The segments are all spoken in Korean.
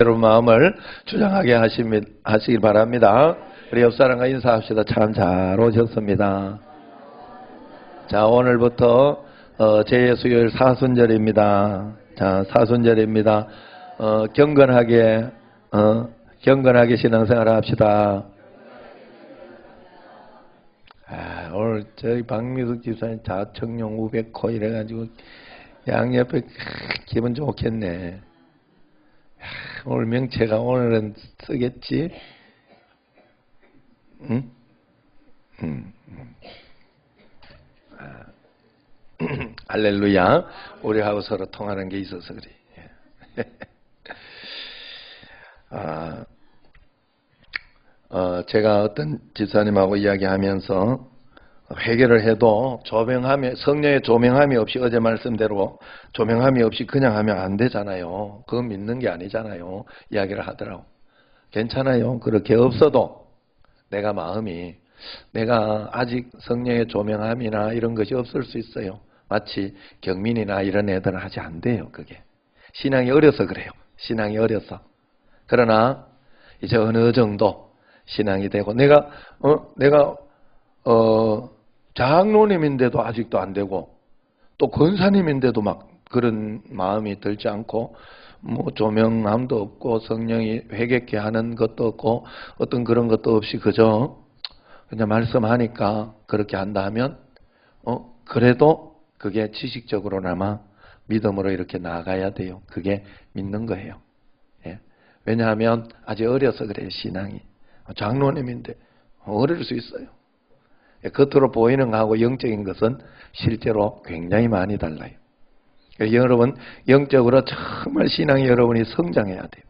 여러분 마음을 주장하게 하시길 바랍니다. 우리 옆 사람과 인사합시다. 참 잘 오셨습니다. 자, 오늘부터 제 수요일 사순절입니다. 자, 사순절입니다. 경건하게 신앙생활 합시다. 오늘 저희 박미숙 집사님 자청룡 우백호 이래가지고 양옆에 기분 좋겠네. 오늘 명체가 오늘은 쓰겠지? 응? 할렐루야. 우리하고 서로 통하는 게 있어서 그래. 제가 어떤 집사님하고 이야기하면서 회개를 해도 성령의 조명함이 없이 어제 말씀대로 조명함이 없이 그냥 하면 안 되잖아요. 그거 믿는 게 아니잖아요. 이야기를 하더라고. 괜찮아요. 그렇게 없어도 내가 아직 성령의 조명함이나 이런 것이 없을 수 있어요. 마치 경민이나 이런 애들은 아직 안 돼요. 그게 신앙이 어려서 그래요. 신앙이 어려서. 그러나 이제 어느 정도 신앙이 되고 내가 장로님인데도 아직도 안 되고 또 권사님인데도 막 그런 마음이 들지 않고 뭐 조명함도 없고 성령이 회개케 하는 것도 없고 어떤 그런 것도 없이 그저 그냥 말씀하니까 그렇게 한다 하면 그래도 그게 지식적으로나마 믿음으로 이렇게 나아가야 돼요. 그게 믿는 거예요. 예. 왜냐하면 아직 어려서 그래요. 신앙이. 장로님인데 어릴 수 있어요. 겉으로 보이는 거하고 영적인 것은 실제로 굉장히 많이 달라요. 여러분 영적으로 정말 신앙이 여러분이 성장해야 돼요.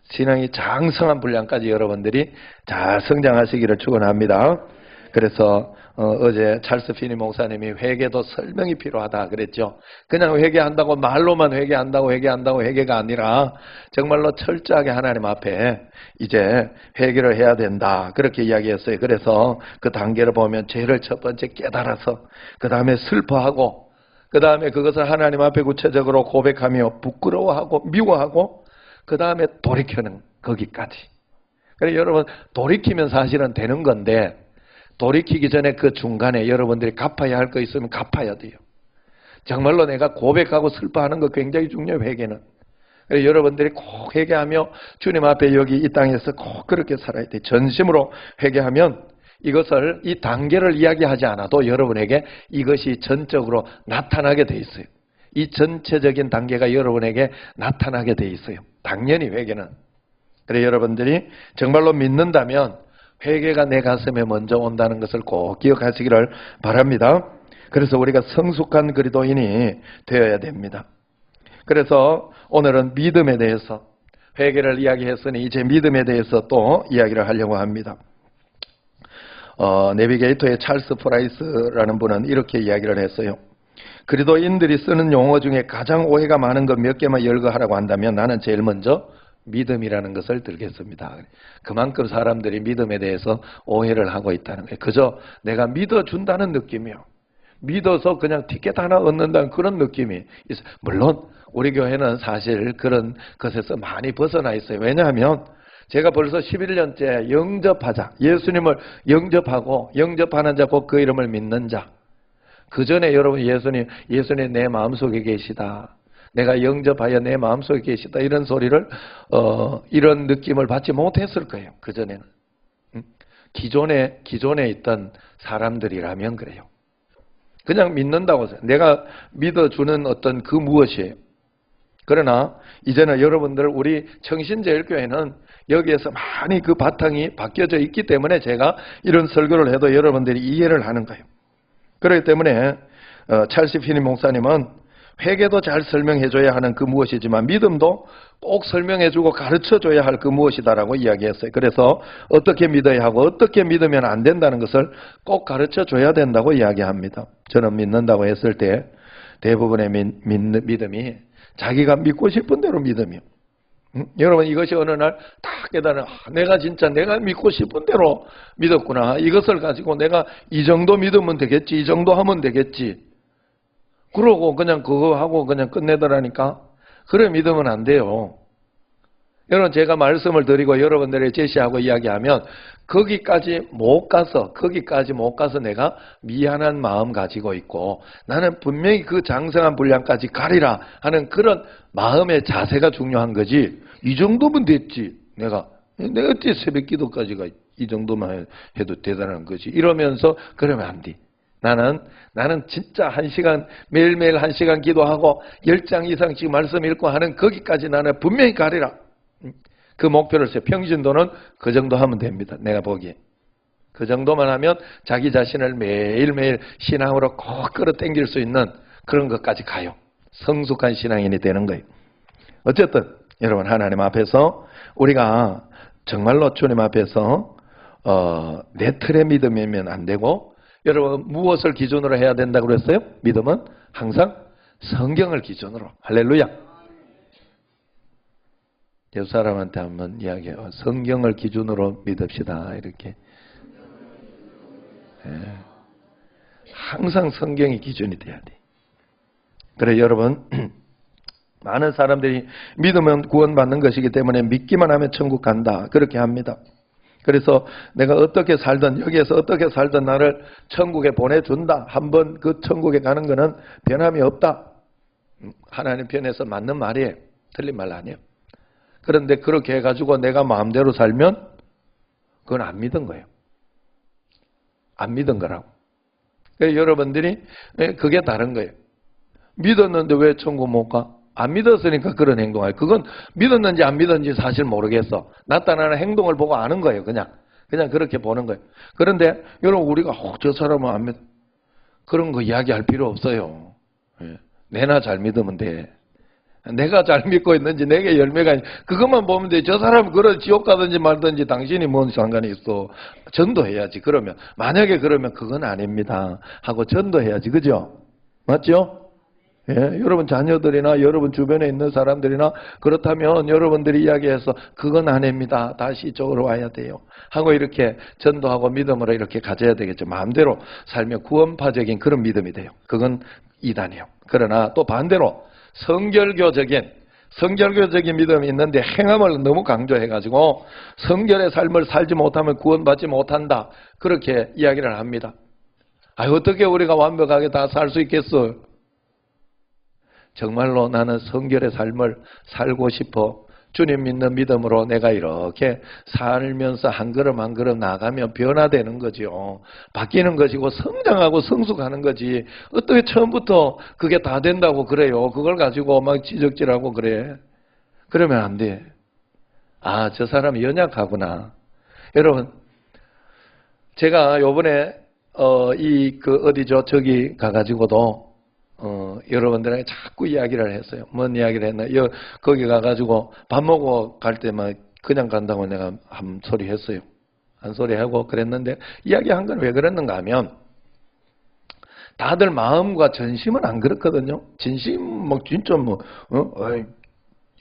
신앙이 장성한 분량까지 여러분들이 잘 성장하시기를 축원합니다. 그래서 어제 찰스 피니 목사님이 회개도 설명이 필요하다 그랬죠. 그냥 회개한다고 말로만 회개한다고 회개가 아니라 정말로 철저하게 하나님 앞에 이제 회개를 해야 된다 그렇게 이야기했어요. 그래서 그 단계를 보면 죄를 첫 번째 깨달아서 그 다음에 슬퍼하고 그 다음에 그것을 하나님 앞에 구체적으로 고백하며 부끄러워하고 미워하고 그 다음에 돌이켜는 거기까지. 그래서 여러분 돌이키면 사실은 되는 건데 돌이키기 전에 그 중간에 여러분들이 갚아야 할 거 있으면 갚아야 돼요. 정말로 내가 고백하고 슬퍼하는 거 굉장히 중요해요. 회개는. 그래서 여러분들이 꼭 회개하며 주님 앞에 여기 이 땅에서 꼭 그렇게 살아야 돼요. 전심으로 회개하면 이것을 이 단계를 이야기하지 않아도 여러분에게 이것이 전적으로 나타나게 돼 있어요. 이 전체적인 단계가 여러분에게 나타나게 돼 있어요. 당연히 회개는. 그래서 여러분들이 정말로 믿는다면 회개가 내 가슴에 먼저 온다는 것을 꼭 기억하시기를 바랍니다. 그래서 우리가 성숙한 그리스도인이 되어야 됩니다. 그래서 오늘은 믿음에 대해서 회개를 이야기했으니 이제 믿음에 대해서 또 이야기를 하려고 합니다. 내비게이터의 찰스 프라이스라는 분은 이렇게 이야기를 했어요. 그리스도인들이 쓰는 용어 중에 가장 오해가 많은 것 몇 개만 열거하라고 한다면 나는 제일 먼저 믿음이라는 것을 들겠습니다. 그만큼 사람들이 믿음에 대해서 오해를 하고 있다는 거예요. 그저 내가 믿어준다는 느낌이요. 믿어서 그냥 티켓 하나 얻는다는 그런 느낌이 있어요. 물론 우리 교회는 사실 그런 것에서 많이 벗어나 있어요. 왜냐하면 제가 벌써 11년째 영접하자. 예수님을 영접하고 영접하는 자 곧 그 이름을 믿는 자. 그 전에 여러분 예수님 내 마음속에 계시다. 내가 영접하여 내 마음속에 계시다. 이런 소리를 이런 느낌을 받지 못했을 거예요. 그전에는. 기존에 있던 사람들이라면 그래요. 그냥 믿는다고 해서 내가 믿어주는 어떤 그 무엇이에요. 그러나 이제는 여러분들 우리 청신제일교회는 여기에서 많이 그 바탕이 바뀌어져 있기 때문에 제가 이런 설교를 해도 여러분들이 이해를 하는 거예요. 그렇기 때문에 찰스 피니 목사님은 회개도 잘 설명해줘야 하는 그 무엇이지만 믿음도 꼭 설명해주고 가르쳐줘야 할 그 무엇이다라고 이야기했어요. 그래서 어떻게 믿어야 하고 어떻게 믿으면 안 된다는 것을 꼭 가르쳐줘야 된다고 이야기합니다. 저는 믿는다고 했을 때 대부분의 믿음이 자기가 믿고 싶은 대로 믿음이요. 여러분 이것이 어느 날 딱 깨달아 내가 믿고 싶은 대로 믿었구나. 이것을 가지고 내가 이 정도 믿으면 되겠지. 이 정도 하면 되겠지. 그러고 그냥 그거 하고 그냥 끝내더라니까. 그래 믿으면 안 돼요. 여러분 제가 말씀을 드리고 여러분들에게 제시하고 이야기하면 거기까지 못 가서 내가 미안한 마음 가지고 있고 나는 분명히 그 장성한 분량까지 가리라 하는 그런 마음의 자세가 중요한 거지. 이 정도면 됐지. 내가 어째 새벽 기도까지가 이 정도만 해도 대단한 거지. 이러면서 그러면 안 돼. 나는 진짜 1시간 매일매일 1시간 기도하고 10장 이상씩 말씀 읽고 하는 거기까지 나는 분명히 가리라. 그 목표를 세워. 평신도는 그 정도 하면 됩니다. 내가 보기에. 그 정도만 하면 자기 자신을 매일매일 신앙으로 꼭 끌어당길 수 있는 그런 것까지 가요. 성숙한 신앙인이 되는 거예요. 어쨌든 여러분 하나님 앞에서 우리가 정말로 주님 앞에서 내 틀의 믿음이면 안 되고 여러분 무엇을 기준으로 해야 된다고 그랬어요? 믿음은 항상 성경을 기준으로. 할렐루야. 옆 사람한테 한번 이야기해요. 성경을 기준으로 믿읍시다. 이렇게. 예. 항상 성경이 기준이 돼야 돼. 그래 여러분 많은 사람들이 믿으면 구원받는 것이기 때문에 믿기만 하면 천국 간다. 그렇게 합니다. 그래서 내가 어떻게 살든 여기에서 어떻게 살든 나를 천국에 보내준다. 한번 그 천국에 가는 것은 변함이 없다. 하나님 편에서 맞는 말이에요. 틀린 말 아니에요. 그런데 그렇게 해가지고 내가 마음대로 살면 그건 안 믿은 거예요. 안 믿은 거라고. 그래서 여러분들이 그게 다른 거예요. 믿었는데 왜 천국 못 가? 안 믿었으니까 그런 행동을. 그건 믿었는지 안 믿었는지 사실 모르겠어. 나타나는 행동을 보고 아는 거예요. 그냥 그렇게 보는 거예요. 그런데 여러분 우리가 저 사람은 안 믿. 그런 거 이야기할 필요 없어요. 내나 잘 믿으면 돼. 내가 잘 믿고 있는지 내게 열매가 그것만 보면 돼. 저 사람은 그런 지옥 가든지 말든지 당신이 뭔 상관이 있어. 전도해야지. 그러면 만약에 그러면 그건 아닙니다 하고 전도해야지. 그죠? 맞죠? 예, 여러분 자녀들이나 여러분 주변에 있는 사람들이나 그렇다면 여러분들이 이야기해서 그건 아닙니다. 다시 이쪽으로 와야 돼요 하고 이렇게 전도하고 믿음으로 이렇게 가져야 되겠죠. 마음대로 살면 구원파적인 그런 믿음이 돼요. 그건 이단이에요. 그러나 또 반대로 성결교적인 믿음이 있는데 행함을 너무 강조해가지고 성결의 삶을 살지 못하면 구원받지 못한다. 그렇게 이야기를 합니다. 어떻게 우리가 완벽하게 다 살 수 있겠어? 정말로 나는 성결의 삶을 살고 싶어. 주님 믿는 믿음으로 내가 이렇게 살면서 한 걸음 한 걸음 나가면 변화되는 거죠. 바뀌는 것이고 성장하고 성숙하는 거지. 어떻게 처음부터 그게 다 된다고 그래요. 그걸 가지고 막 지적질하고 그래. 그러면 안 돼. 저 사람이 연약하구나. 여러분, 제가 요번에 저기 가가지고도 여러분들에게 자꾸 이야기를 했어요. 뭔 이야기를 했나? 거기 가가지고 밥 먹고 갈 때만 그냥 간다고 내가 한 소리 했어요. 한 소리 하고 그랬는데 이야기한 건 왜 그랬는가 하면 다들 마음과 전심은 안 그렇거든요. 진심 진짜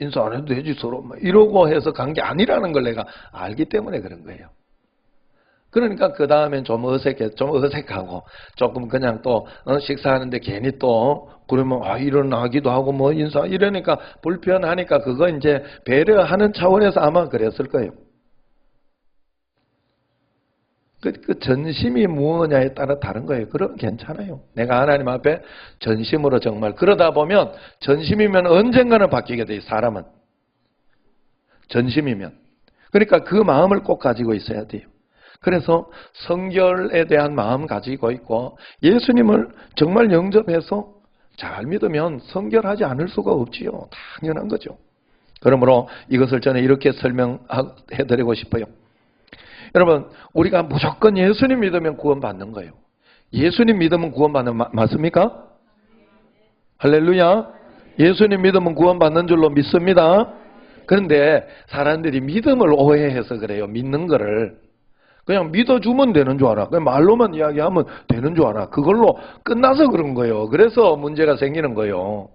인사 안 해도 되지 서로 이러고 해서 간 게 아니라는 걸 내가 알기 때문에 그런 거예요. 그러니까 그 다음엔 좀 어색하고 조금 그냥 또 식사하는데 괜히 또 그러면 일어나기도 하고 인사 이러니까 불편하니까 그거 이제 배려하는 차원에서 아마 그랬을 거예요. 그 전심이 무엇냐에 따라 다른 거예요. 그럼 괜찮아요. 내가 하나님 앞에 전심으로 정말 그러다 보면 전심이면 언젠가는 바뀌게 돼요. 사람은 전심이면. 그러니까 그 마음을 꼭 가지고 있어야 돼요. 그래서 성결에 대한 마음 가지고 있고 예수님을 정말 영접해서 잘 믿으면 성결하지 않을 수가 없지요. 당연한 거죠. 그러므로 이것을 저는 이렇게 설명해드리고 싶어요. 여러분 우리가 무조건 예수님 믿으면 구원받는 거예요. 예수님 믿으면 구원받는 맞습니까? 할렐루야. 예수님 믿으면 구원받는 줄로 믿습니다. 그런데 사람들이 믿음을 오해해서 그래요. 믿는 거를. 그냥 믿어주면 되는 줄 알아. 그냥 말로만 이야기하면 되는 줄 알아. 그걸로 끝나서 그런 거예요. 그래서 문제가 생기는 거예요.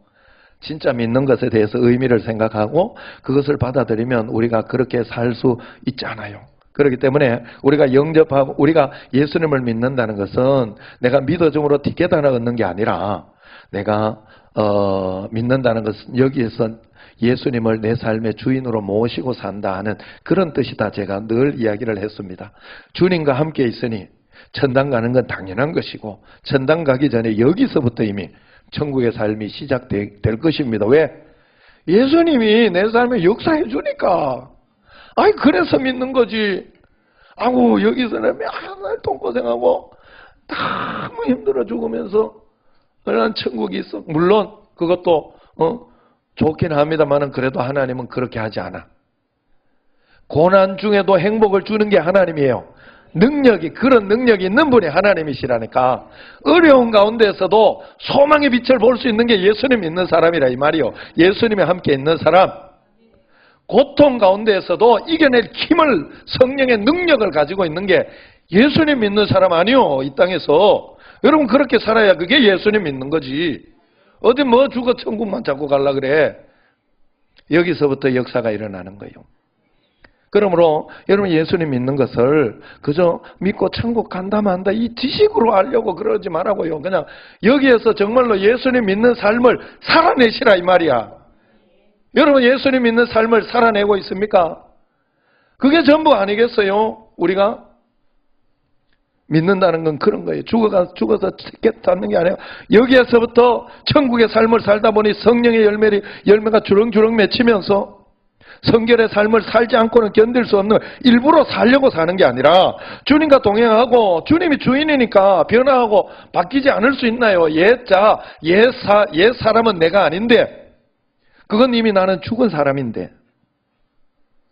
진짜 믿는 것에 대해서 의미를 생각하고 그것을 받아들이면 우리가 그렇게 살 수 있잖아요. 그렇기 때문에 우리가 영접하고 우리가 예수님을 믿는다는 것은 내가 믿어줌으로 티켓 하나 얻는 게 아니라 내가 믿는다는 것은 여기에서 예수님을 내 삶의 주인으로 모시고 산다 하는 그런 뜻이다 제가 늘 이야기를 했습니다. 주님과 함께 있으니 천당 가는 건 당연한 것이고 천당 가기 전에 여기서부터 이미 천국의 삶이 시작될 것입니다. 왜? 예수님이 내 삶에 역사해 주니까. 아이 그래서 믿는 거지. 아우 여기서는 맨날 돈고생하고 너무 힘들어 죽으면서 난 천국이 있어. 물론 그것도 좋긴 합니다만은 그래도 하나님은 그렇게 하지 않아. 고난 중에도 행복을 주는 게 하나님이에요. 그런 능력이 있는 분이 하나님이시라니까. 어려운 가운데에서도 소망의 빛을 볼 수 있는 게 예수님 믿는 사람이라 이 말이요. 예수님이 함께 있는 사람. 고통 가운데에서도 이겨낼 힘을, 성령의 능력을 가지고 있는 게 예수님 믿는 사람 아니요. 이 땅에서. 여러분 그렇게 살아야 그게 예수님 믿는 거지. 어디 뭐 죽어 천국만 자꾸 가려고 그래. 여기서부터 역사가 일어나는 거예요. 그러므로 여러분 예수님 믿는 것을 그저 믿고 천국 간다 만다 이 지식으로 알려고 그러지 말라고요. 그냥 여기에서 정말로 예수님 믿는 삶을 살아내시라 이 말이야. 여러분 예수님 믿는 삶을 살아내고 있습니까? 그게 전부 아니겠어요? 우리가 믿는다는 건 그런 거예요. 죽어서 찾는 게 아니에요. 여기에서부터 천국의 삶을 살다 보니 성령의 열매가 주렁주렁 맺히면서 성결의 삶을 살지 않고는 견딜 수 없는 일부러 살려고 사는 게 아니라 주님과 동행하고 주님이 주인이니까 변화하고 바뀌지 않을 수 있나요? 옛 사람은 내가 아닌데 그건 이미 나는 죽은 사람인데.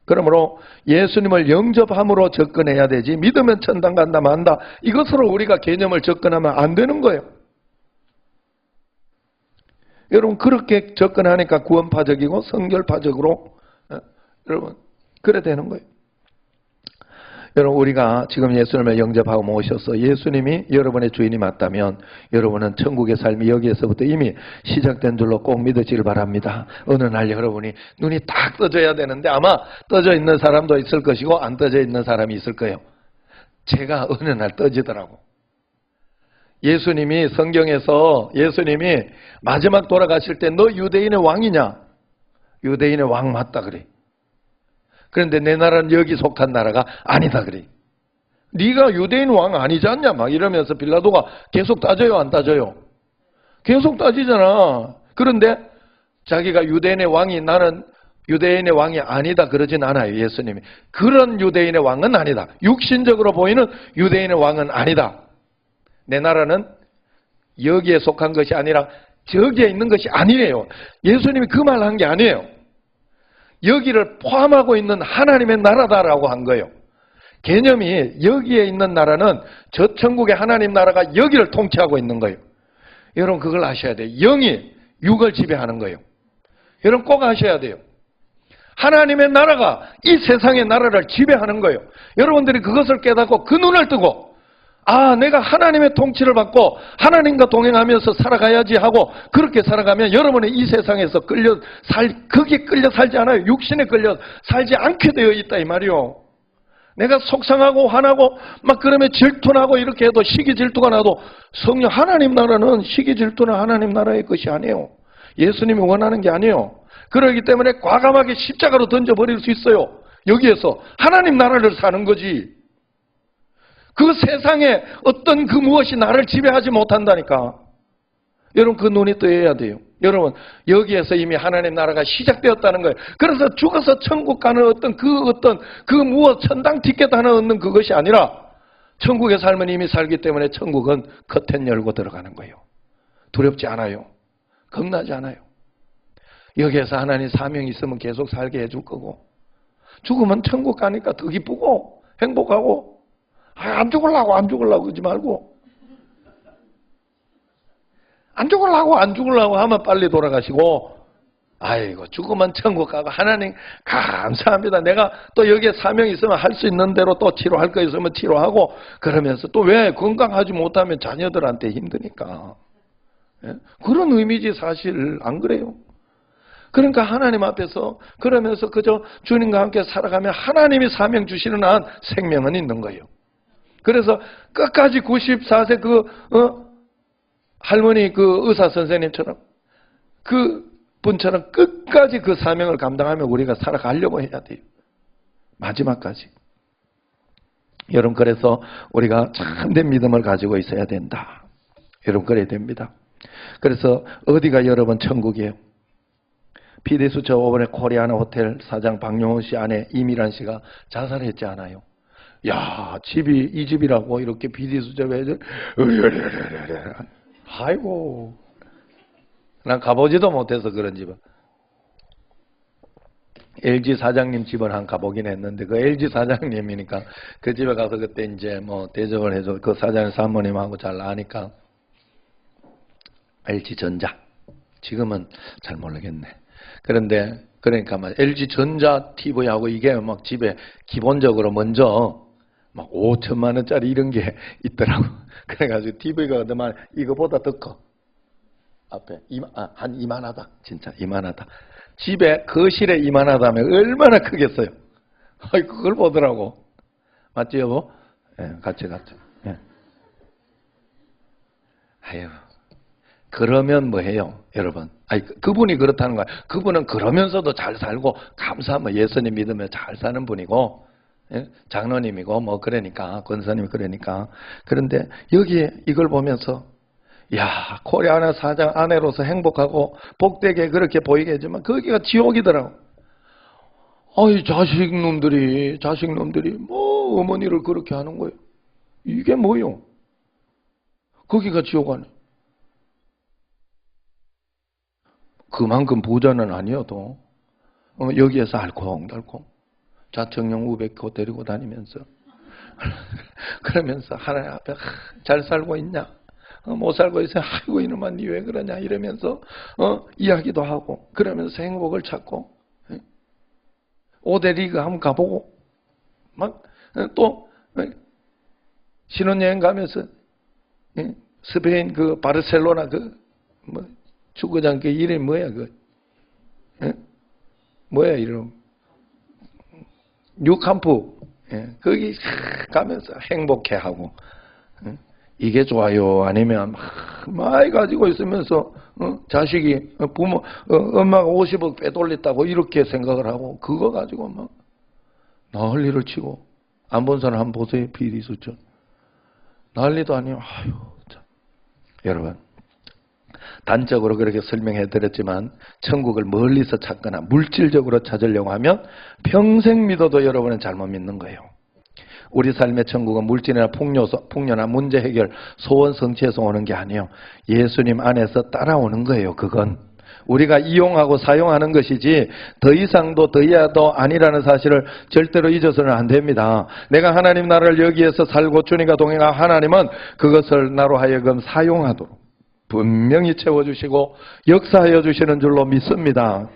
그러므로 예수님을 영접함으로 접근해야 되지 믿으면 천당 간다 만다 이것으로 우리가 개념을 접근하면 안 되는 거예요. 여러분 그렇게 접근하니까 구원파적이고 성결파적으로 여러분 그래 되는 거예요. 여러분 우리가 지금 예수님을 영접하고 모셔서 예수님이 여러분의 주인이 맞다면 여러분은 천국의 삶이 여기에서부터 이미 시작된 줄로 꼭 믿으시길 바랍니다. 어느 날 여러분이 눈이 딱 떠져야 되는데 아마 떠져 있는 사람도 있을 것이고 안 떠져 있는 사람이 있을 거예요. 제가 어느 날 떠지더라고. 예수님이 성경에서 예수님이 마지막 돌아가실 때 너 유대인의 왕이냐? 유대인의 왕 맞다 그래. 그런데 내 나라는 여기 속한 나라가 아니다 그래. 네가 유대인 왕 아니지 않냐 막 이러면서 빌라도가 계속 따져요 안 따져요? 계속 따지잖아. 그런데 자기가 유대인의 왕이 나는 유대인의 왕이 아니다 그러진 않아요. 예수님이. 그런 유대인의 왕은 아니다. 육신적으로 보이는 유대인의 왕은 아니다. 내 나라는 여기에 속한 것이 아니라 저기에 있는 것이 아니에요. 예수님이 그 말 한 게 아니에요. 여기를 포함하고 있는 하나님의 나라다라고 한 거예요. 개념이 여기에 있는 나라는 저 천국의 하나님 나라가 여기를 통치하고 있는 거예요. 여러분 그걸 아셔야 돼요. 영이 육을 지배하는 거예요. 여러분 꼭 아셔야 돼요. 하나님의 나라가 이 세상의 나라를 지배하는 거예요. 여러분들이 그것을 깨닫고 그 눈을 뜨고 아 내가 하나님의 통치를 받고 하나님과 동행하면서 살아가야지 하고 그렇게 살아가면 여러분은 이 세상에서 거기에 끌려 살지 않아요. 육신에 끌려 살지 않게 되어 있다 이 말이요. 내가 속상하고 화나고 막 그러면 질투나고 이렇게 해도 시기 질투가 나도 성령 하나님 나라는 시기 질투는 하나님 나라의 것이 아니에요. 예수님이 원하는 게 아니에요. 그렇기 때문에 과감하게 십자가로 던져버릴 수 있어요. 여기에서 하나님 나라를 사는 거지. 그 세상에 어떤 그 무엇이 나를 지배하지 못한다니까. 여러분 그 눈이 떠야 돼요. 여러분 여기에서 이미 하나님 나라가 시작되었다는 거예요. 그래서 죽어서 천국 가는 어떤 그 무엇 천당 티켓 하나 얻는 그것이 아니라 천국의 삶은 이미 살기 때문에 천국은 커튼 열고 들어가는 거예요. 두렵지 않아요. 겁나지 않아요. 여기에서 하나님 사명이 있으면 계속 살게 해줄 거고 죽으면 천국 가니까 더 기쁘고 행복하고 안 죽으려고 그러지 말고 안 죽으려고 하면 빨리 돌아가시고 아이고 죽으면 천국 가고 하나님 감사합니다. 내가 또 여기에 사명이 있으면 할 수 있는 대로 또 치료할 거 있으면 치료하고 그러면서 또 왜 건강하지 못하면 자녀들한테 힘드니까 그런 의미지 사실 안 그래요? 그러니까 하나님 앞에서 그러면서 그저 주님과 함께 살아가면 하나님이 사명 주시는 한 생명은 있는 거예요. 그래서 끝까지 94세 할머니 그 의사 선생님처럼 그 분처럼 끝까지 그 사명을 감당하며 우리가 살아가려고 해야 돼요. 마지막까지. 여러분, 그래서 우리가 참된 믿음을 가지고 있어야 된다. 여러분, 그래야 됩니다. 그래서 어디가 여러분 천국이에요? PD수 저번에 코리아나 호텔 사장 박용호 씨 아내 이미란 씨가 자살했지 않아요? 야, 집이 이 집이라고 이렇게 PD수 저에 아이고, 난 가보지도 못해서 그런 집은. LG 사장님 집을 한 가보긴 했는데, 그 LG 사장님이니까 그 집에 가서 그때 이제 뭐 대접을 해줘. 그 사장 사모님하고 잘 아니까. LG전자. 지금은 잘 모르겠네. 그런데, 그러니까 막 LG전자 TV하고 이게 막 집에 기본적으로 먼저 막 5천만 원짜리 이런 게 있더라고. 그래가지고 TV가 그동안 이거보다 더 커. 앞에 한 이만하다. 진짜 이만하다. 집에 거실에 이만하다면 얼마나 크겠어요. 그걸 보더라고. 맞지 여보? 예, 같이 갔죠. 예. 아유, 그러면 뭐 해요, 여러분? 아니, 그분이 그렇다는 거야. 그분은 그러면서도 잘 살고 감사하면 예수님 믿으면 잘 사는 분이고, 예? 장로님이고 뭐 그러니까 권사님이 그러니까. 그런데 여기에 이걸 보면서 야, 코리아나 사장 아내로서 행복하고 복되게 그렇게 보이게 하지만 거기가 지옥이더라고. 아이, 자식놈들이 뭐 어머니를 그렇게 하는 거예요. 이게 뭐요? 거기가 지옥 아니에요. 그만큼 부자는 아니어도 여기에서 알콩달콩 자청용 우백호 데리고 다니면서 그러면서 하나님 앞에 잘 살고 있냐? 못 살고 있어요. 아이고 이놈아 니 왜 그러냐 이러면서 이야기도 하고 그러면서 행복을 찾고 오데리그 한번 가보고 막 또 신혼여행 가면서 스페인 그 바르셀로나 그 뭐 축구장 그 이름이 뭐야 그 뭐야 이름 뉴캄프 거기 가면서 행복해하고 이게 좋아요? 아니면 많이 가지고 있으면서 자식이 부모 엄마가 50억 빼돌렸다고 이렇게 생각을 하고 그거 가지고 막 난리를 치고 안 본 사람 한번 보세요. 비리수전 난리도 아니에요. 아유, 참. 여러분 단적으로 그렇게 설명해 드렸지만 천국을 멀리서 찾거나 물질적으로 찾으려고 하면 평생 믿어도 여러분은 잘못 믿는 거예요. 우리 삶의 천국은 물질이나 풍요나 문제 해결, 소원 성취에서 오는 게 아니에요. 예수님 안에서 따라오는 거예요. 그건 우리가 이용하고 사용하는 것이지 더 이상도 더 이하도 아니라는 사실을 절대로 잊어서는 안 됩니다. 내가 하나님 나라를 여기에서 살고 주님과 동행한 하나님은 그것을 나로 하여금 사용하도록 분명히 채워주시고 역사하여 주시는 줄로 믿습니다.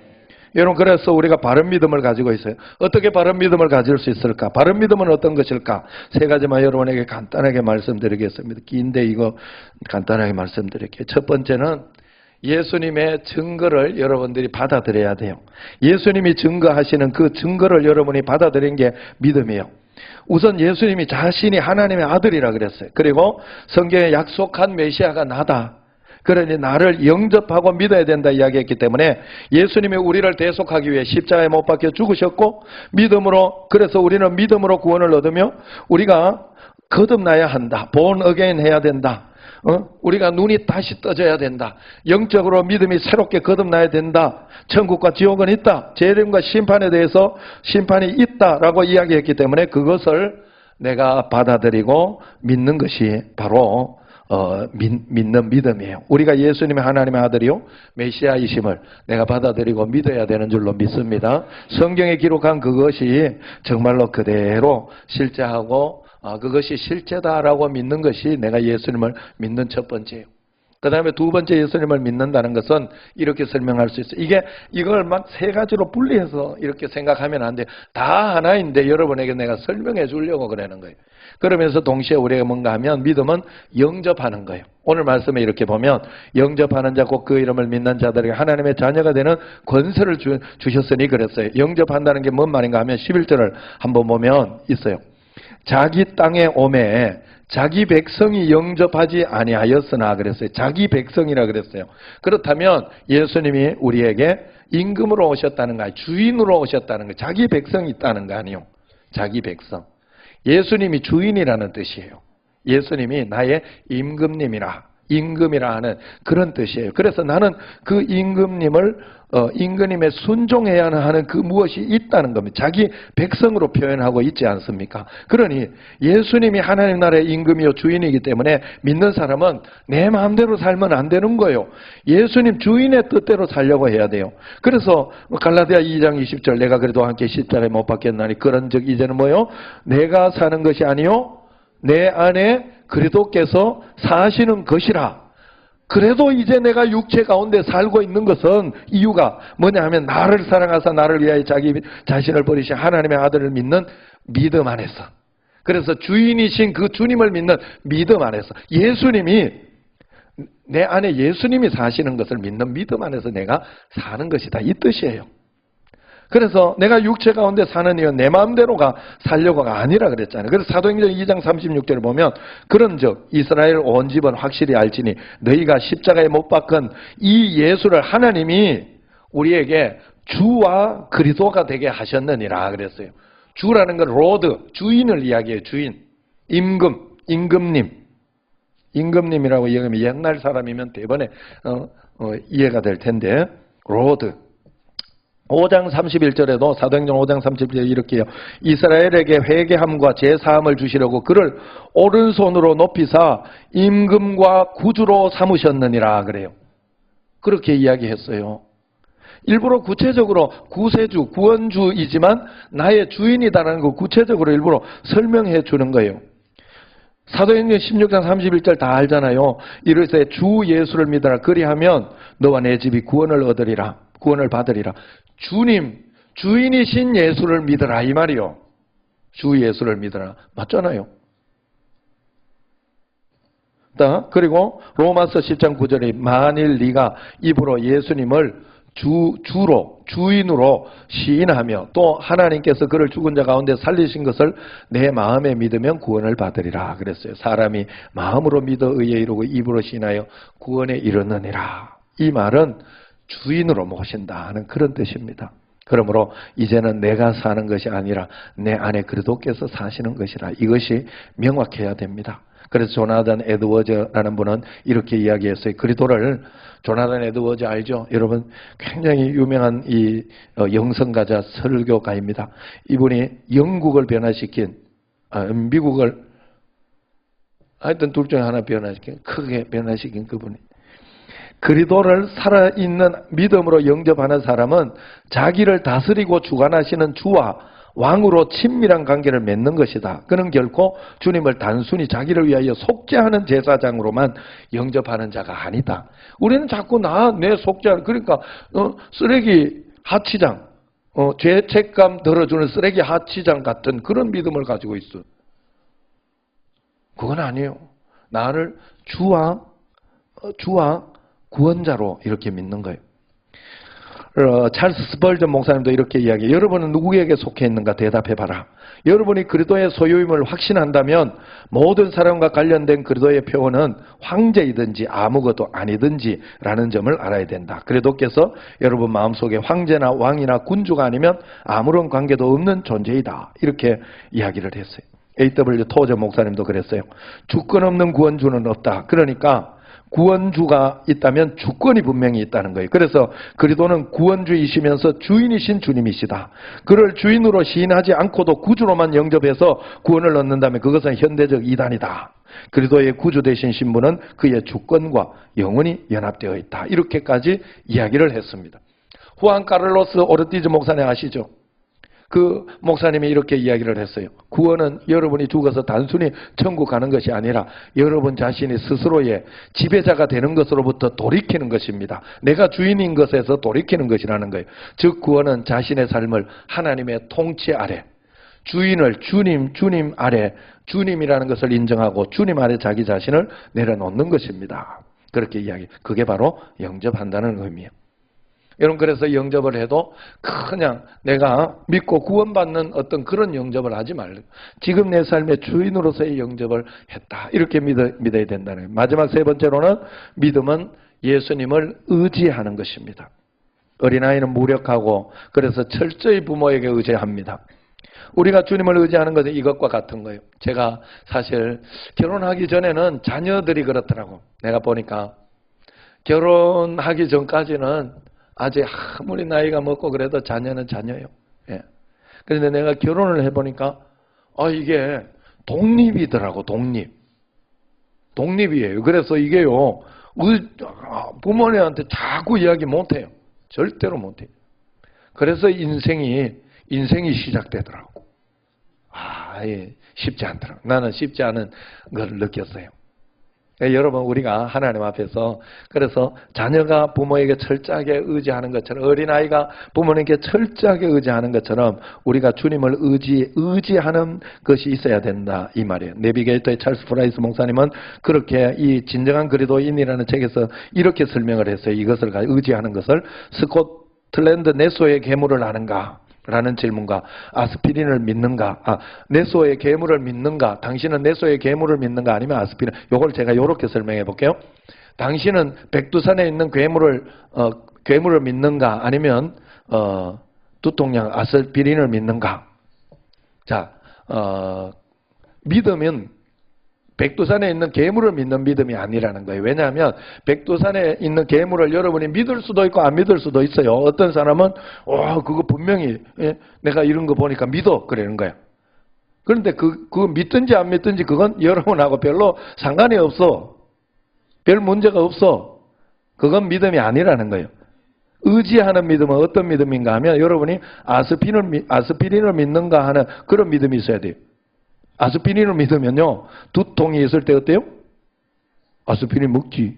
여러분, 그래서 우리가 바른 믿음을 가지고 있어요. 어떻게 바른 믿음을 가질 수 있을까? 바른 믿음은 어떤 것일까? 세 가지만 여러분에게 간단하게 말씀드리겠습니다. 긴데 이거 간단하게 말씀드릴게요. 첫 번째는 예수님의 증거를 여러분들이 받아들여야 돼요. 예수님이 증거하시는 그 증거를 여러분이 받아들인 게 믿음이에요. 우선 예수님이 자신이 하나님의 아들이라 그랬어요. 그리고 성경에 약속한 메시아가 나다. 그러니 나를 영접하고 믿어야 된다 이야기했기 때문에 예수님이 우리를 대속하기 위해 십자가에 못 박혀 죽으셨고 믿음으로 그래서 우리는 믿음으로 구원을 얻으며 우리가 거듭나야 한다. born again 해야 된다. 우리가 눈이 다시 떠져야 된다. 영적으로 믿음이 새롭게 거듭나야 된다. 천국과 지옥은 있다. 재림과 심판에 대해서 심판이 있다라고 이야기했기 때문에 그것을 내가 받아들이고 믿는 것이 바로 믿는 믿음이에요. 우리가 예수님의 하나님의 아들이요 메시아이심을 내가 받아들이고 믿어야 되는 줄로 믿습니다. 성경에 기록한 그것이 정말로 그대로 실제하고 그것이 실제다라고 믿는 것이 내가 예수님을 믿는 첫 번째예요. 그 다음에 두 번째 예수님을 믿는다는 것은 이렇게 설명할 수 있어요. 이걸 막 세 가지로 분리해서 이렇게 생각하면 안 돼요. 다 하나인데 여러분에게 내가 설명해 주려고 그러는 거예요. 그러면서 동시에 우리가 뭔가 하면 믿음은 영접하는 거예요. 오늘 말씀에 이렇게 보면 영접하는 자 곧 그 이름을 믿는 자들에게 하나님의 자녀가 되는 권세를 주셨으니 그랬어요. 영접한다는 게 뭔 말인가 하면 11절을 한번 보면 있어요. 자기 땅에 오매 자기 백성이 영접하지 아니하였으나 그랬어요. 자기 백성이라 그랬어요. 그렇다면 예수님이 우리에게 임금으로 오셨다는 거 아니에요. 주인으로 오셨다는 거예요. 자기 백성이 있다는 거 아니에요. 자기 백성. 예수님이 주인이라는 뜻이에요. 예수님이 나의 임금이라 하는 그런 뜻이에요. 그래서 나는 그 임금님의 순종해야 하는 그 무엇이 있다는 겁니다. 자기 백성으로 표현하고 있지 않습니까? 그러니 예수님이 하나님 나라의 임금이요 주인이기 때문에 믿는 사람은 내 마음대로 살면 안 되는 거예요. 예수님 주인의 뜻대로 살려고 해야 돼요. 그래서 갈라디아 2장 20절 내가 그래도 함께 십자가에 못 박혔나니 그런즉 이제는 뭐요? 내가 사는 것이 아니요 내 안에 그리스도께서 사시는 것이라. 그래도 이제 내가 육체 가운데 살고 있는 것은 이유가 뭐냐 하면 나를 사랑하사 나를 위하여 자기 자신을 버리신 하나님의 아들을 믿는 믿음 안에서. 그래서 주인이신 그 주님을 믿는 믿음 안에서 예수님이 내 안에 예수님이 사시는 것을 믿는 믿음 안에서 내가 사는 것이다. 이 뜻이에요. 그래서 내가 육체 가운데 사는 이유는 내 마음대로가 살려고가 아니라 그랬잖아요. 그래서 사도행전 2장 36절을 보면 그런즉 이스라엘 온 집은 확실히 알지니 너희가 십자가에 못 박은 이 예수를 하나님이 우리에게 주와 그리스도가 되게 하셨느니라 그랬어요. 주라는 건 로드, 주인을 이야기해요. 주인, 임금님이라고 이야기하면 옛날 사람이면 대번에 이해가 될 텐데 로드. 5장 31절에도 사도행전 5장 31절에 이렇게 해요. 이스라엘에게 회개함과 제사함을 주시려고 그를 오른손으로 높이사 임금과 구주로 삼으셨느니라 그래요. 그렇게 이야기했어요. 일부러 구체적으로 구세주, 구원주이지만 나의 주인이다라는 거 구체적으로 일부러 설명해 주는 거예요. 사도행전 16장 31절 다 알잖아요. 이르시되 주 예수를 믿어라. 그리하면 너와 내 집이 구원을 받으리라. 주인이신 예수를 믿어라 이 말이요. 주 예수를 믿어라. 맞잖아요. 그리고 로마서 10장 9절에 만일 네가 입으로 예수님을 주인으로 시인하며 또 하나님께서 그를 죽은 자 가운데 살리신 것을 내 마음에 믿으면 구원을 받으리라 그랬어요. 사람이 마음으로 믿어 의에 이르고 입으로 시인하여 구원에 이르느니라. 이 말은 주인으로 모신다 하는 그런 뜻입니다. 그러므로 이제는 내가 사는 것이 아니라 내 안에 그리스도께서 사시는 것이라. 이것이 명확해야 됩니다. 그래서 조나단 에드워즈라는 분은 이렇게 이야기했어요. 그리스도를 조나단 에드워즈 알죠? 여러분 굉장히 유명한 이 영성가자 설교가입니다. 이분이 영국을 변화시킨 미국을 하여튼 둘 중에 하나 크게 변화시킨 그분이. 그리스도를 살아있는 믿음으로 영접하는 사람은 자기를 다스리고 주관하시는 주와 왕으로 친밀한 관계를 맺는 것이다. 그는 결코 주님을 단순히 자기를 위하여 속죄하는 제사장으로만 영접하는 자가 아니다. 우리는 자꾸 내 속죄, 그러니까 쓰레기 하치장, 죄책감 덜어주는 쓰레기 하치장 같은 그런 믿음을 가지고 있어. 그건 아니에요. 나를 주와 구원자로 이렇게 믿는 거예요. 찰스 스펄전 목사님도 이렇게 이야기해요. 여러분은 누구에게 속해 있는가 대답해봐라. 여러분이 그리스도의 소유임을 확신한다면 모든 사람과 관련된 그리스도의 표현은 황제이든지 아무것도 아니든지라는 점을 알아야 된다. 그리스도께서 여러분 마음속에 황제나 왕이나 군주가 아니면 아무런 관계도 없는 존재이다. 이렇게 이야기를 했어요. A.W. 토저 목사님도 그랬어요. 주권 없는 구원주는 없다. 그러니까 구원주가 있다면 주권이 분명히 있다는 거예요. 그래서 그리스도는 구원주이시면서 주인이신 주님이시다. 그를 주인으로 시인하지 않고도 구주로만 영접해서 구원을 얻는다면 그것은 현대적 이단이다. 그리스도의 구주 되신 신분은 그의 주권과 영원히 연합되어 있다. 이렇게까지 이야기를 했습니다. 후안 카를로스 오르티즈 목사님 아시죠? 그 목사님이 이렇게 이야기를 했어요. 구원은 여러분이 죽어서 단순히 천국 가는 것이 아니라 여러분 자신이 스스로의 지배자가 되는 것으로부터 돌이키는 것입니다. 내가 주인인 것에서 돌이키는 것이라는 거예요. 즉 구원은 자신의 삶을 하나님의 통치 아래, 주인을 주님 아래, 주님이라는 것을 인정하고 주님 아래 자기 자신을 내려놓는 것입니다. 그렇게 이야기. 그게 바로 영접한다는 의미예요. 여러분, 그래서 영접을 해도 그냥 내가 믿고 구원받는 어떤 그런 영접을 하지 말고 지금 내 삶의 주인으로서의 영접을 했다, 이렇게 믿어야 된다는 거예요. 마지막 세 번째로는 믿음은 예수님을 의지하는 것입니다. 어린아이는 무력하고 그래서 철저히 부모에게 의지합니다. 우리가 주님을 의지하는 것은 이것과 같은 거예요. 제가 사실 결혼하기 전에는 자녀들이 그렇더라고. 내가 보니까 결혼하기 전까지는 아직 아무리 나이가 먹고 그래도 자녀는 자녀예요. 예. 그런데 내가 결혼을 해보니까 이게 독립이더라고. 독립이에요. 그래서 이게요, 부모님한테 자꾸 이야기 못해요. 절대로 못해요. 그래서 인생이 시작되더라고. 쉽지 않더라고. 나는 쉽지 않은 걸 느꼈어요. 여러분, 우리가 하나님 앞에서 그래서 자녀가 부모에게 철저하게 의지하는 것처럼, 어린아이가 부모님께 철저하게 의지하는 것처럼 우리가 주님을 의지하는 것이 있어야 된다, 이 말이에요. 내비게이터의 찰스 프라이스 목사님은 그렇게 이 진정한 그리스도인이라는 책에서 이렇게 설명을 했어요. 이것을 의지하는 것을 스코틀랜드 네소의 계물을 아는가? 라는 질문과 아스피린을 믿는가? 네소의 계물을 믿는가? 당신은 네소의 계물을 믿는가? 아니면 아스피린? 요걸 제가 이렇게 설명해 볼게요. 당신은 백두산에 있는 괴물을 믿는가? 아니면 두통약 아스피린을 믿는가? 자, 믿음은 백두산에 있는 괴물을 믿는 믿음이 아니라는 거예요. 왜냐하면 백두산에 있는 괴물을 여러분이 믿을 수도 있고 안 믿을 수도 있어요. 어떤 사람은 그거 분명히 내가 이런 거 보니까 믿어 그러는 거야. 그런데 그거 믿든지 안 믿든지 그건 여러분하고 별로 상관이 없어. 별 문제가 없어. 그건 믿음이 아니라는 거예요. 의지하는 믿음은 어떤 믿음인가 하면 여러분이 아스피린을 믿는가 하는 그런 믿음이 있어야 돼요. 아스피린을 믿으면요, 두통이 있을 때 어때요? 아스피린 먹지.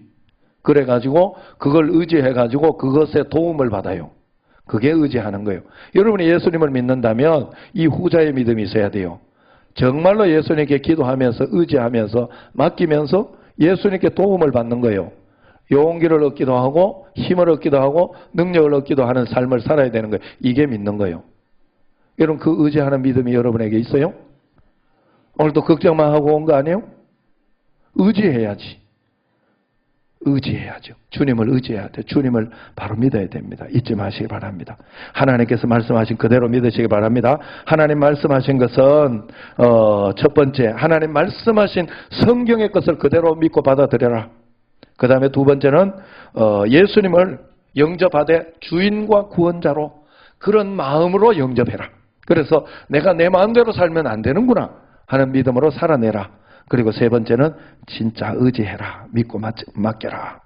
그래가지고 그걸 의지해가지고 그것에 도움을 받아요. 그게 의지하는 거예요. 여러분이 예수님을 믿는다면 이 후자의 믿음이 있어야 돼요. 정말로 예수님께 기도하면서 의지하면서 맡기면서 예수님께 도움을 받는 거예요. 용기를 얻기도 하고 힘을 얻기도 하고 능력을 얻기도 하는 삶을 살아야 되는 거예요. 이게 믿는 거예요. 여러분, 그 의지하는 믿음이 여러분에게 있어요? 오늘도 걱정만 하고 온 거 아니에요? 의지해야지. 의지해야죠. 주님을 의지해야 돼요. 주님을 바로 믿어야 됩니다. 잊지 마시기 바랍니다. 하나님께서 말씀하신 그대로 믿으시기 바랍니다. 하나님 말씀하신 것은 첫 번째, 하나님 말씀하신 성경의 것을 그대로 믿고 받아들여라. 그 다음에 두 번째는 예수님을 영접하되 주인과 구원자로 그런 마음으로 영접해라. 그래서 내가 내 마음대로 살면 안 되는구나 하는 믿음으로 살아내라. 그리고 세 번째는 진짜 의지해라. 믿고 맡겨라.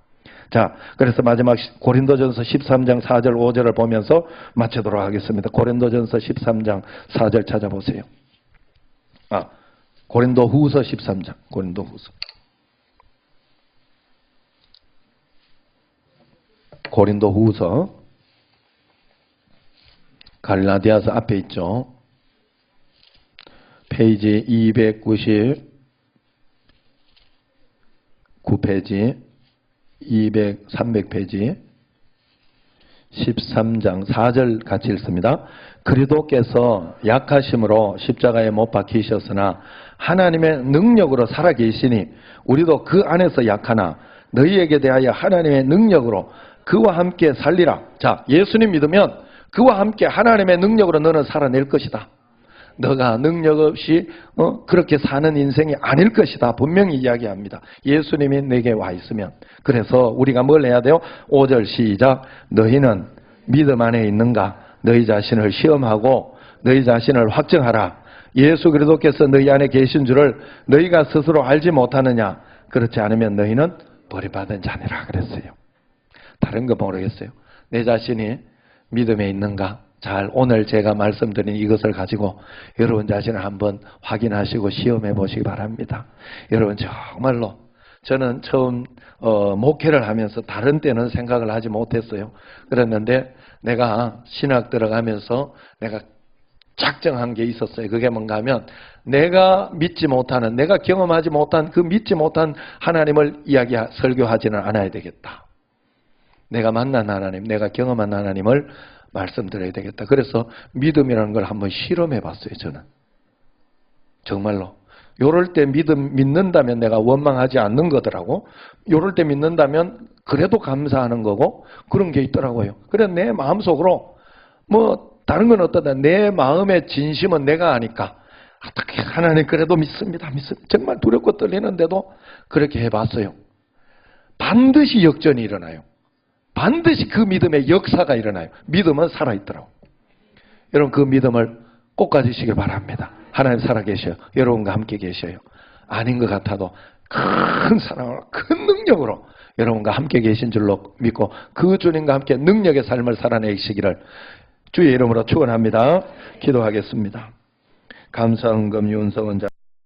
자, 그래서 마지막 고린도전서 13장 4절 5절을 보면서 마치도록 하겠습니다. 고린도전서 13장 4절 찾아보세요. 고린도후서 13장. 고린도후서 갈라디아서 앞에 있죠. 페이지 299페이지 300페이지 13장 4절 같이 읽습니다. 그리스도께서 약하심으로 십자가에 못 박히셨으나 하나님의 능력으로 살아계시니 우리도 그 안에서 약하나 너희에게 대하여 하나님의 능력으로 그와 함께 살리라. 자, 예수님 믿으면 그와 함께 하나님의 능력으로 너는 살아낼 것이다. 너가 능력 없이 그렇게 사는 인생이 아닐 것이다. 분명히 이야기합니다. 예수님이 내게 와 있으면. 그래서 우리가 뭘 해야 돼요? 5절 시작. 너희는 믿음 안에 있는가? 너희 자신을 시험하고 너희 자신을 확정하라. 예수 그리스도께서 너희 안에 계신 줄을 너희가 스스로 알지 못하느냐? 그렇지 않으면 너희는 버림받은 자니라 그랬어요. 다른 거 모르겠어요. 내 자신이 믿음에 있는가? 잘 오늘 제가 말씀드린 이것을 가지고 여러분 자신을 한번 확인하시고 시험해 보시기 바랍니다. 여러분 정말로 저는 처음 목회를 하면서 다른 때는 생각을 하지 못했어요. 그랬는데 내가 신학 들어가면서 내가 작정한 게 있었어요. 그게 뭔가 하면 내가 믿지 못하는, 내가 경험하지 못한 그 믿지 못한 하나님을 설교하지는 않아야 되겠다. 내가 만난 하나님, 내가 경험한 하나님을 말씀드려야 되겠다. 그래서 믿음이라는 걸 한번 실험해 봤어요, 저는. 정말로. 요럴 때 믿는다면 내가 원망하지 않는 거더라고. 요럴 때 믿는다면 그래도 감사하는 거고 그런 게 있더라고요. 그래 내 마음속으로 뭐 다른 건 어떠다. 내 마음의 진심은 내가 아니까 어떻게 하나님 그래도 믿습니다. 정말 두렵고 떨리는데도 그렇게 해봤어요. 반드시 역전이 일어나요. 반드시 그 믿음의 역사가 일어나요. 믿음은 살아있더라고. 여러분 그 믿음을 꼭 가지시길 바랍니다. 하나님 살아계셔요. 여러분과 함께 계셔요. 아닌 것 같아도 큰 사랑으로 큰 능력으로 여러분과 함께 계신 줄로 믿고 그 주님과 함께 능력의 삶을 살아내시기를 주의 이름으로 축원합니다. 기도하겠습니다. 감사헌금 윤성원 자